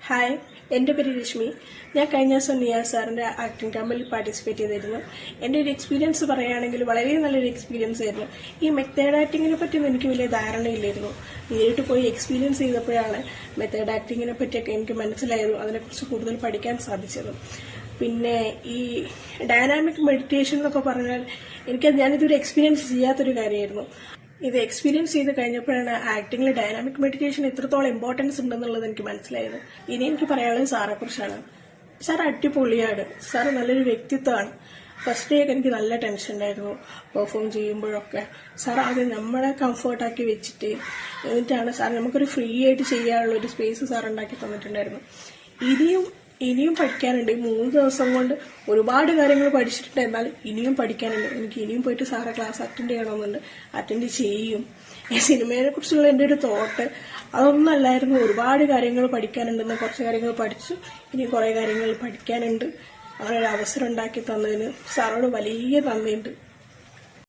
Hi, എൻ്റെ പേര് രശ്മി. ഞാൻ കഴിഞ്ഞ ദിവസം നിയാസ് സാറിൻ്റെ ആക്ടിംഗ് ക്യാമ്പിൽ പാർട്ടിസിപ്പേറ്റ് ചെയ്തിരുന്നു. എൻ്റെ ഒരു എക്സ്പീരിയൻസ് പറയുകയാണെങ്കിൽ വളരെ നല്ലൊരു എക്സ്പീരിയൻസ് ആയിരുന്നു. ഈ മെത്തേഡ് ആക്ടിങ്ങിനെ പറ്റിയൊന്നും എനിക്ക് വലിയ ധാരണയില്ലായിരുന്നു. നേരിട്ട് പോയി എക്സ്പീരിയൻസ് ചെയ്തപ്പോഴാണ് മെത്തേഡ് ആക്ടിങ്ങിനെ പറ്റിയൊക്കെ എനിക്ക് മനസ്സിലായതും അതിനെക്കുറിച്ച് കൂടുതൽ പഠിക്കാൻ സാധിച്ചതും. പിന്നെ ഈ ഡൈനാമിക് മെഡിറ്റേഷൻ എന്നൊക്കെ പറഞ്ഞാൽ ഞാനിതൊരു എക്സ്പീരിയൻസ് ചെയ്യാത്തൊരു കാര്യമായിരുന്നു. ഇത് എക്സ്പീരിയൻസ് ചെയ്ത് കഴിഞ്ഞപ്പോഴാണ് ആക്ടിങ്ങിൽ ഡൈനാമിക് മെഡിറ്റേഷൻ എത്രത്തോളം ഇമ്പോർട്ടൻസ് ഉണ്ടെന്നുള്ളത് എനിക്ക് മനസ്സിലായത്. ഇനി എനിക്ക് പറയാനുള്ളത് സാറെ കുറിച്ചാണ്. സാർ അടിപൊളിയാണ്. സാർ നല്ലൊരു വ്യക്തിത്വമാണ്. ഫസ്റ്റ് ഡേ ഒക്കെ എനിക്ക് നല്ല ടെൻഷൻ ഉണ്ടായിരുന്നു പെർഫോം ചെയ്യുമ്പോഴൊക്കെ. സാർ ആദ്യം നമ്മളെ കംഫർട്ടാക്കി വെച്ചിട്ട് എന്നിട്ടാണ് സാർ നമുക്കൊരു ഫ്രീ ആയിട്ട് ചെയ്യാനുള്ള ഒരു സ്പേസ് സാർ ഉണ്ടാക്കി തന്നിട്ടുണ്ടായിരുന്നു. ഇനിയും പഠിക്കാനുണ്ട്. 3 ദിവസം കൊണ്ട് ഒരുപാട് കാര്യങ്ങൾ പഠിച്ചിട്ടുണ്ട്. എന്നാൽ ഇനിയും പഠിക്കാനുണ്ട്. എനിക്ക് ഇനിയും പോയിട്ട് സാറെ ക്ലാസ് അറ്റൻഡ് ചെയ്യണമെന്നുണ്ട്. അറ്റൻഡ് ചെയ്യും. സിനിമയെ കുറിച്ചുള്ള എൻ്റെ ഒരു തോട്ട് അതൊന്നും അല്ലായിരുന്നു. ഒരുപാട് കാര്യങ്ങൾ പഠിക്കാനുണ്ടെന്ന് കുറച്ച് കാര്യങ്ങൾ പഠിച്ചു. ഇനി കുറെ കാര്യങ്ങൾ പഠിക്കാനുണ്ട്. അങ്ങനെ ഒരു അവസരം ഉണ്ടാക്കി തന്നതിന് സാറോട് വലിയ നന്ദിയുണ്ട്.